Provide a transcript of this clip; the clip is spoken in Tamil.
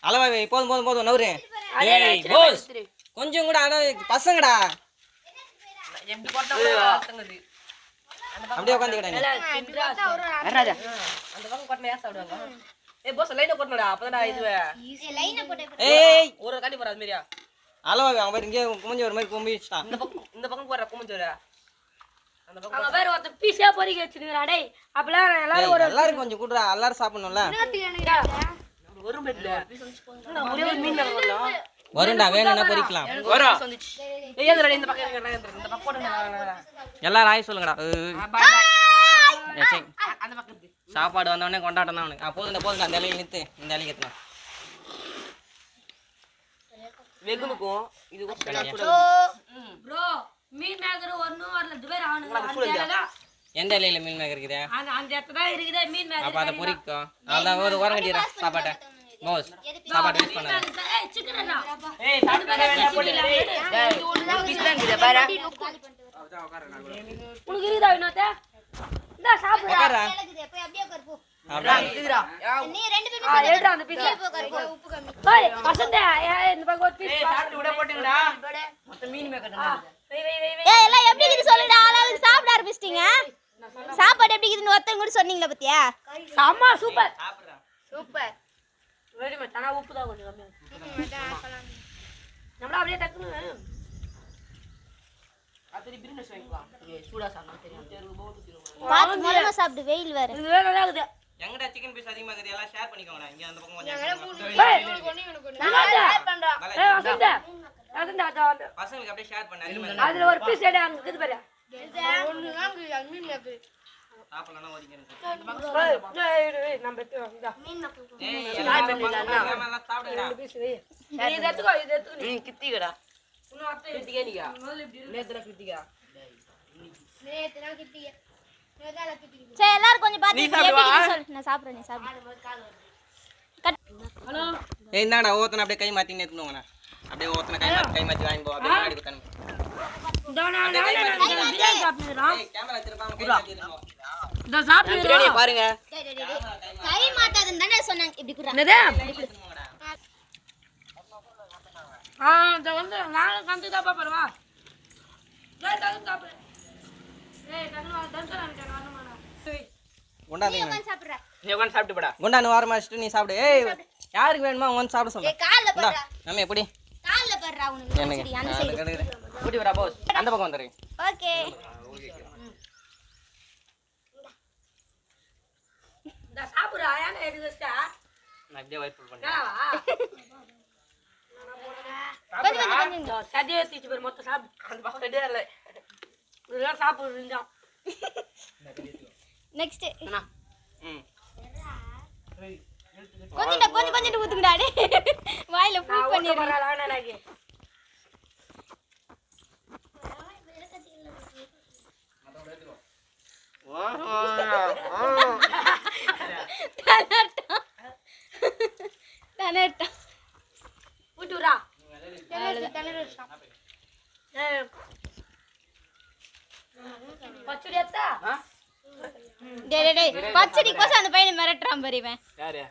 அளவா போதும் போதும் போதும் நவுரு. ஏய் போஸ் கொஞ்சம் கூட அட பசங்கடா எப்படி போட்டா பசங்கது அப்படியே உட்காந்துக்கடா நீ ராஜா அந்த பக்கம் கொட்டல ஏன் சாப்பிடுவாங்க ஏய் போஸ் லைனா கொட்டனடா அப்பதான் இது லைனா போட்டே ஏய் ஒரு காண்டி போற அது மாதிரியா அளவா அவன் இங்கே குமிஞ்சு ஒரு மாதிரி கும்பிச்சிட்டான். இந்த பக்கம் போற குமிஞ்சோரா அந்த பக்கம் அங்க பேர் ஒருத்த பீஸே பொரிக்க வச்சிருக்கா டேய் அப்பலாம் எல்லாரும் ஒரு எல்லாரும் கொஞ்சம் கூடுறா எல்லாரும் சாப்பிடணும்ல. வரும் பெட்ல ஒரே ஒரு மீன் வரலாம் வரும்டா வேணும்னா பொரிக்கலாம். வரும் ஏய் ஏதுடா இந்த பக்கம் இந்த பக்கம் போடுங்க எல்லாரும் ஆய் சொல்லுங்கடா. பாய் ஏய் அந்த பக்கம் சாப்பாடு வந்தவொடனே கொண்டாட்டம் தான் அவனுக்கு. போதும் அந்த இலையில நிறுத்து இந்த இலைக்கு ஏற்றணும். வெகுனுக்கும் இது ப்ரோ மீன் மேக்கர் ஒண்ணும் வரல துபேர் ஆவணுங்க எந்த இலையில மீன் மேக்கர் இருக்குது? அந்த இடத்துல தான் இருக்குது மீன் மேக்கர். அப்ப அதை பொரிக்கும். அதான் ஒரு ஓரம் கட்டிடுறா சாப்பாட்டை. போஸ் சாப்பாடு வேஸ்ட் பண்ணாத. ஏய் சிக்கன் அண்ணா ஏய் சாப்பிட்டு வேணா போடுடா டேய் ஒரு பீஸ் தான் இருக்குது பாரு உனக்கு இருக்குதா வினோதே இந்த சாப்பிடுடா உட்கார்றா. போய் அப்படியே உட்காரு போ. அப்படியே இதுடா நீ ரெண்டு பேரும் ஏடுடா அந்த பீஸ் உட்காரு போ. உப்பு கம்மி. ஏய் வசந்தே இந்த பக்கம் ஒரு பீஸ் ஏய் சாப்பிட்டு விட போட்டுங்கடா மொத்த மீன் மேக்கர் வை வை வை வை ஏய் எல்லாம் எப்படி இருக்குது சொல்லுடா. ஆளாளுக்கு சாப்பிட ஆரம்பிச்சிட்டீங்க. சாப்பாடு எப்படி இருக்குதுன்னு ஒருத்தங்க கூட சொன்னீங்களா பத்தியா? அம்மா சூப்பர் சாப்பிடுறா. சூப்பர். வெரி மச் ஆனா உப்பு தான் கொஞ்சம் கம்மியா நம்மள அப்படியே டக்குனு அத்தனை பிரியாணி வாங்கிக்கலாம் ஏய் சூடா சாப்பிடணும் தெரியும் தெரு போட்டு திரும்ப பாத்து மொளமா சாப்பிடு வெயில் வேற. இது வேற நல்லா இருக்குது எங்கடா சிக்கன் பீஸ் அதிகமா இருக்குது எல்லாம் ஷேர் பண்ணிக்கோங்கடா. இங்க அந்த பக்கம் கொஞ்சம் நான் ஷேர் பண்றோம். ஏய் வசந்தே வசந்தே அத பசங்களுக்கு அப்படியே ஷேர் பண்ணு. அதுல ஒரு பீஸ் எடு அங்க இருக்குது பாரு சாப்பிடலாம் ஒதுங்கிருக்கு. ஏய் நம்ம எடுத்து வந்தா ஏய் எல்லாம் சாப்பிடுங்கடா. பீஸ் வை இது எடுத்துக்கோ நீ கித்திகடா இன்னும் அத்தை கித்திகே நீங்க முதல்ல இப்படி நேத்துல கித்திகா நேத்துனா கிட்டிங்க. நேத்தால கிட்டிங்க. சரி எல்லாரும் கொஞ்சம் பாத்து நீ எப்படி சாப்பிடுவா? இருக்குன்னு சொல்லு. நான் சாப்பிடுறேன் நீ சாப்பிடு. ஹலோ ஏய் இந்தாடா ஓத்தன அப்படியே கை மாத்தி நேத்துனோங்கடா. அப்படியே ஓத்தன கை மாத்தி வாங்கி போ. அப்படியே மாடி குத்தணும். டோனா பிரியாணி சாப்பிடுறா ஏய் கேமரா திருப்பாம கை மாத்தி இருங்க. இந்த சாப்பிடுறா பிரியாணி பாருங்க டேய் டேய் டேய். கை மாத்தாதன்னு தானே சொன்னாங்க. இப்படி குடுறா. என்னது இந்த வந்து நானும் கந்து தான் பாப்பறேன் வா டேய் தந்து சாப்பிடு ஏய் கண்ணு தந்து நான் குண்டா நீ நீ உட்கார்ந்து சாப்பிடுறா. நீ உட்கார்ந்து சாப்பிட்டு போடா குண்டா நீ வாரமா வச்சிட்டு நீ சாப்பிடு. ஏய் யாருக்கு வேணுமா வந்து சாப்பிட சொல்லு. ஏய் கால்ல இந்தா படுறா. நம்ம எப்படி கால்ல படுறா உனக்கு. எனக்கு சரி அந்த சைடு. கூட்டி வரா போஸ். அந்த பக்கம் வந்துரு. ஓகே. இந்த சாப்பிடுறா ஏன்னா எடுத்து வச்சா நான் அப்படியே வைட் ஃபுல் பண்ணேன். வா கொஞ்சம் சதியே தீச்சு பேர் மொத்தம் சாப்பிடு அந்த பக்கம் கட்டே இல்ல இதெல்லாம் சாப்பிடுறீங்க நெக்ஸ்ட் ம் கொஞ்சம் ஊத்துங்கடா டேய். வாயில ஃபுல் பண்ணிரு. வரலாம் எனக்கு தனட்டா. ஊட்டுறா பச்சடி அத்தா டேய் டேய் டேய். பச்சடி கோசம் அந்த பையனை மிரட்டுறான் பாரு இவன். யாரு